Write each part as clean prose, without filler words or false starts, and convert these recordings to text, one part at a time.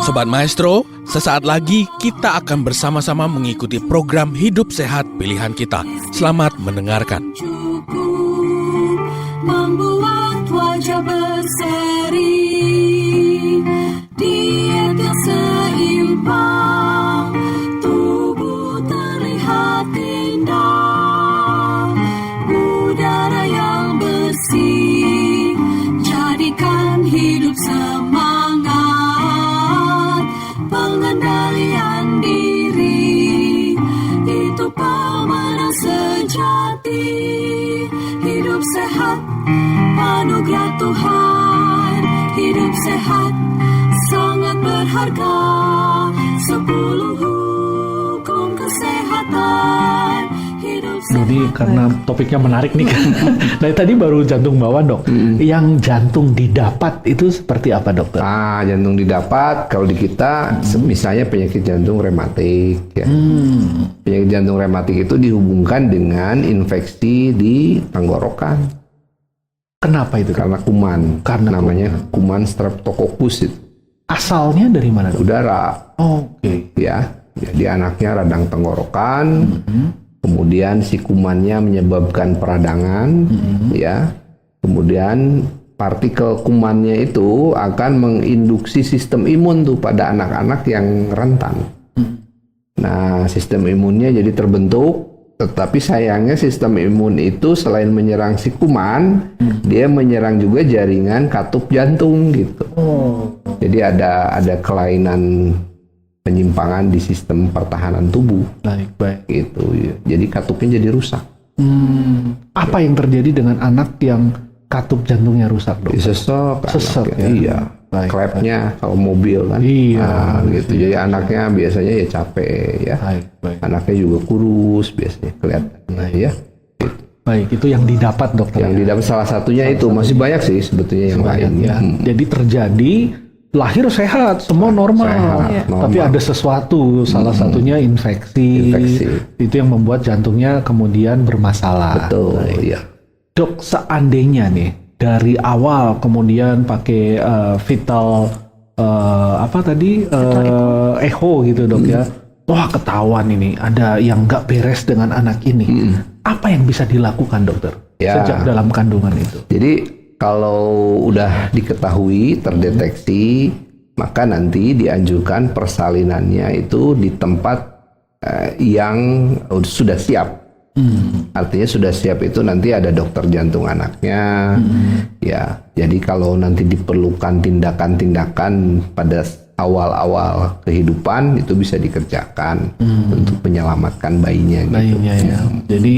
Sobat Maestro, sesaat lagi kita akan bersama-sama mengikuti program Hidup Sehat Pilihan Kita. Selamat mendengarkan. Membuat wajah berseri, diet yang seimbang, tubuh terlihat indah, udara yang bersih, jadikan hidup semangat, pengendalian diri, itu pemenang sejati. Hidup sehat, anugerah Tuhan. Hidup sehat, sangat berharga. 10 hukum kesehatan. Hidup sehat. Ini karena topiknya menarik nih kan. Dari tadi baru jantung bawaan, Dok. Yang jantung didapat itu seperti apa, Dokter? Jantung didapat kalau di kita misalnya penyakit jantung rematik ya. Penyakit jantung rematik itu dihubungkan dengan infeksi di tenggorokan. Kenapa itu? Karena kuman. Namanya kuman Streptococcus itu. Asalnya dari mana, Dok? Udara. Oke. Ya. Jadi anaknya radang tenggorokan. Kemudian si kumannya menyebabkan peradangan ya. Kemudian partikel kumannya itu akan menginduksi sistem imun tuh pada anak-anak yang rentan. Nah, sistem imunnya jadi terbentuk, tetapi sayangnya sistem imun itu selain menyerang si kuman, dia menyerang juga jaringan katup jantung gitu. Jadi ada kelainan penyimpangan di sistem pertahanan tubuh. Baik. Gitu ya. Jadi katupnya jadi rusak. Apa yang terjadi dengan anak yang katup jantungnya rusak, Dok? Sesek Ya. anaknya. Iya. Baik, Klepnya kalau mobil kan. Iya, gitu. Jadi anaknya biasanya ya capek ya. Baik. Anaknya juga kurus biasanya kelihatannya ya. Gitu. Baik, itu yang didapat, Dokter. Yang didapat salah satunya itu masih banyak sih sebetulnya yang lain. Ya. Jadi terjadi lahir sehat, semua normal. Sehat, normal. Tapi ada sesuatu, salah satunya infeksi. Itu yang membuat jantungnya kemudian bermasalah. Betul, iya. Dok, seandainya nih dari awal kemudian pakai vital echo gitu, Dok ya. Wah, ketahuan ini ada yang nggak beres dengan anak ini. Apa yang bisa dilakukan, Dokter? Ya. Sejak dalam kandungan itu. Jadi kalau udah diketahui, terdeteksi, maka nanti dianjurkan persalinannya itu di tempat yang sudah siap. Artinya sudah siap itu nanti ada dokter jantung anaknya. Ya, jadi kalau nanti diperlukan tindakan-tindakan pada awal-awal kehidupan itu bisa dikerjakan untuk menyelamatkan bayinya. Bayinya gitu. ya. Jadi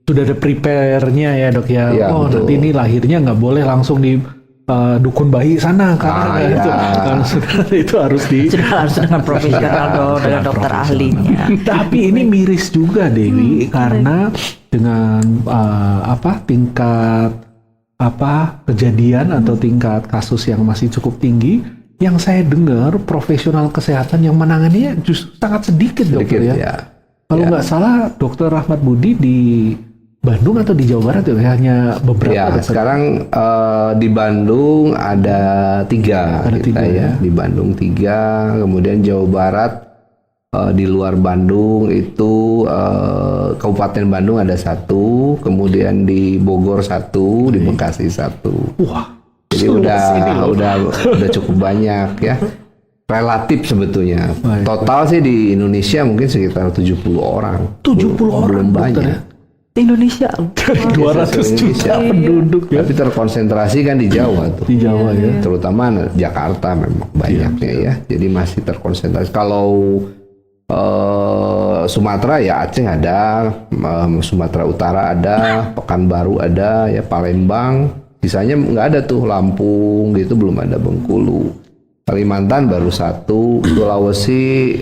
sudah ada prepare-nya ya, Dok ya. Ya, betul. Nanti ini lahirnya nggak boleh langsung di dukun bayi sana karena itu harus dengan profesional dengan dokter ahlinya. Tapi ini miris juga, Dewi, karena dengan tingkat kejadian atau tingkat kasus yang masih cukup tinggi, yang saya dengar profesional kesehatan yang menanganinya justru sangat sedikit, Dokter ya. Kalau nggak salah, Dokter Rahmat Budi di Bandung atau di Jawa Barat ya, hanya beberapa. Ya, Dokter. sekarang di Bandung ada 3 ya. Di Bandung 3, kemudian Jawa Barat di luar Bandung itu Kabupaten Bandung ada 1, kemudian di Bogor 1, di Bekasi 1. Wah, jadi udah cukup banyak ya. Relatif sebetulnya. Total sih di Indonesia mungkin sekitar 70 orang. 70 orang, belum Dokter banyak. ya? Indonesia Dari 200 juta penduduk ya. Tapi terkonsentrasi kan di Jawa tuh. Di Jawa ya. Terutama Jakarta memang banyaknya ya. Jadi masih terkonsentrasi. Kalau Sumatera ya Aceh ada, Sumatera Utara ada, Pekanbaru ada, ya Palembang. Sisanya nggak ada tuh, Lampung gitu belum ada, Bengkulu. Kalimantan baru 1, Sulawesi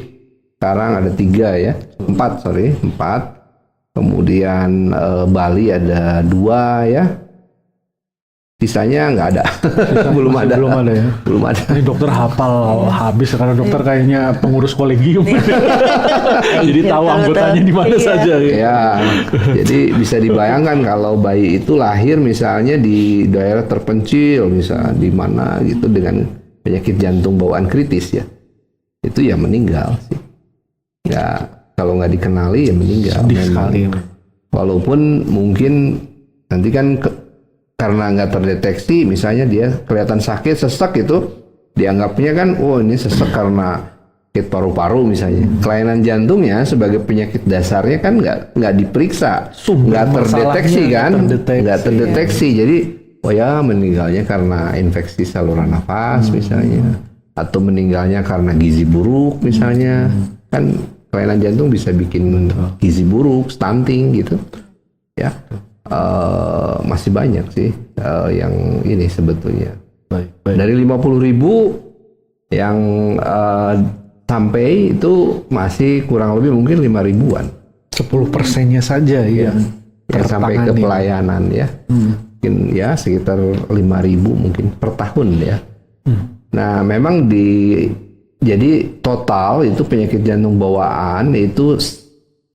sekarang ada 3 ya, 4. Kemudian Bali ada 2 ya. Sisanya nggak ada. belum ada ya. Belum ada. Ini dokter hafal habis karena dokter kayaknya pengurus kolegium. Jadi tahu anggotanya di mana saja. Ya. Jadi bisa dibayangkan kalau bayi itu lahir misalnya di daerah terpencil, misalnya di mana gitu dengan penyakit jantung bawaan kritis ya. itu ya meninggal sih. Ya kalau nggak dikenali ya meninggal. Sedih memang. sekali. Walaupun mungkin nanti kan karena nggak terdeteksi, misalnya dia kelihatan sakit, sesek itu dianggapnya kan, oh ini sesek karena sakit paru-paru misalnya. Kelainan jantungnya sebagai penyakit dasarnya kan nggak diperiksa, nggak terdeteksi kan, nggak terdeteksi. Jadi oh ya meninggalnya karena infeksi saluran nafas misalnya, atau meninggalnya karena gizi buruk misalnya. Kan kelainan jantung bisa bikin gizi buruk, stunting gitu, ya. Masih banyak sih yang ini sebetulnya. Baik. Dari 50.000 yang sampai itu masih kurang lebih mungkin 5.000-an 10%-nya saja yang sampai ke pelayanan ya. Mungkin ya sekitar 5.000 mungkin per tahun ya. Nah memang jadi total itu penyakit jantung bawaan itu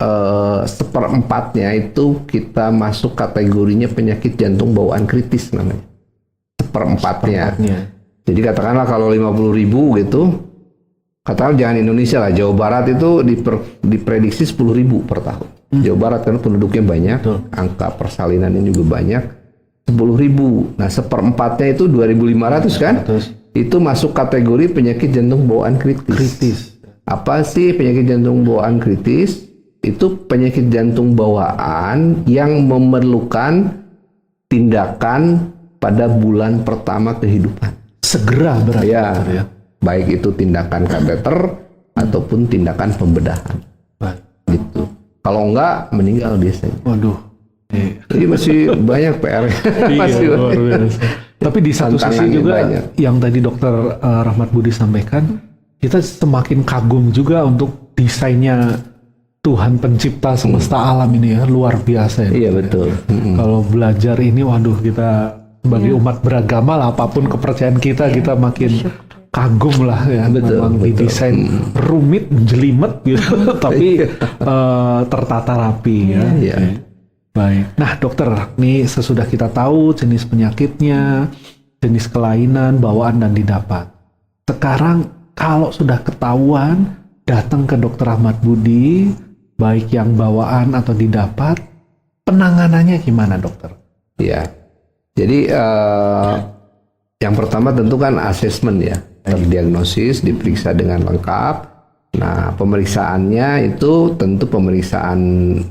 1/4-nya itu kita masuk kategorinya penyakit jantung bawaan kritis namanya. 1/4-nya. Jadi katakanlah kalau 50.000 gitu, katakan jangan Indonesia lah, Jawa Barat itu diprediksi 10.000 per tahun. Jawa Barat kan penduduknya banyak, angka persalinannya juga banyak, 10.000. Nah 1/4-nya itu 2.500 kan? Itu masuk kategori penyakit jantung bawaan kritis. Apa sih penyakit jantung bawaan kritis? Itu penyakit jantung bawaan yang memerlukan tindakan pada bulan pertama kehidupan. Segera berarti ya. Baik itu tindakan kateter ataupun tindakan pembedahan. Gitu. Kalau enggak meninggal biasanya. Waduh. Jadi masih banyak PR. Masih luar biasa. Tapi di satu sisi juga banyak. Yang tadi Dokter Rahmat Budi sampaikan, kita semakin kagum juga untuk desainnya Tuhan pencipta semesta alam ini ya, luar biasa ya. Iya betul. Kalau belajar ini, waduh, kita sebagai umat beragama lah, apapun kepercayaan kita, kita makin kagum lah ya. Memang didesain rumit, jelimet gitu, tapi tertata rapi ya. Baik. Nah dokter, nih sesudah kita tahu jenis penyakitnya, jenis kelainan, bawaan dan didapat. Sekarang kalau sudah ketahuan, datang ke Dokter Rahmat Budi, baik yang bawaan atau didapat, penanganannya gimana dokter? Ya, jadi yang pertama tentu kan asesmen ya, terdiagnosis, diperiksa dengan lengkap. Nah pemeriksaannya itu tentu pemeriksaan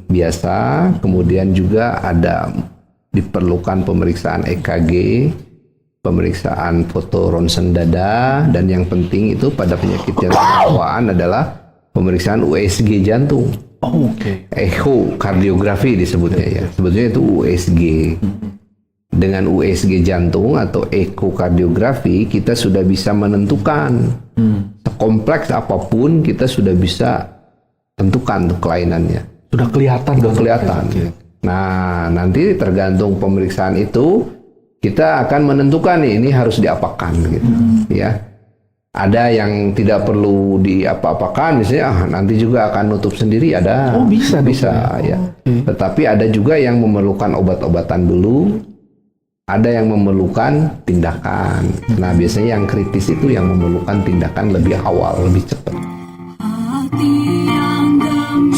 biasa, kemudian juga ada diperlukan pemeriksaan EKG, pemeriksaan foto ronsen dada, dan yang penting itu pada penyakit jantung bawaan adalah pemeriksaan USG jantung. Echo kardiografi disebutnya ya. Sebetulnya itu USG. Dengan USG jantung atau ekokardiografi kita sudah bisa menentukan sekompleks apapun, kita sudah bisa tentukan tuh kelainannya. Sudah kelihatan. Sudah kelihatan. Nah nanti tergantung pemeriksaan itu kita akan menentukan nih, ini harus diapakan gitu ya. Ada yang tidak perlu diapa-apakan, misalnya nanti juga akan nutup sendiri, ada. Oh bisa ya. Tetapi ada juga yang memerlukan obat-obatan dulu, ada yang memerlukan tindakan. Nah biasanya yang kritis itu yang memerlukan tindakan lebih awal, lebih cepat.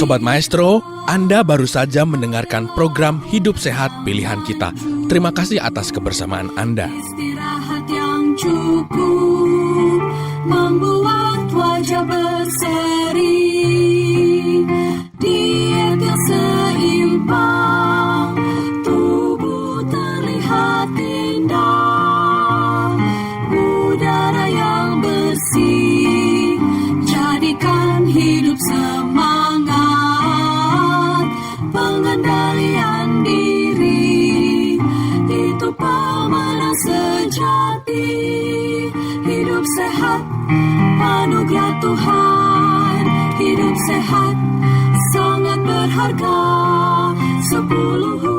Sobat Maestro, Anda baru saja mendengarkan program Hidup Sehat Pilihan Kita. Terima kasih atas kebersamaan Anda. Istirahat yang cukup membuat wajah berseri, diet yang seimbang, tubuh terlihat indah, udara yang bersih, jadikan hidup semangat, pengendalian diri, itu pemenang sejati. Hidup sehat, anugerah Tuhan. Hidup sehat, sangat berharga. 10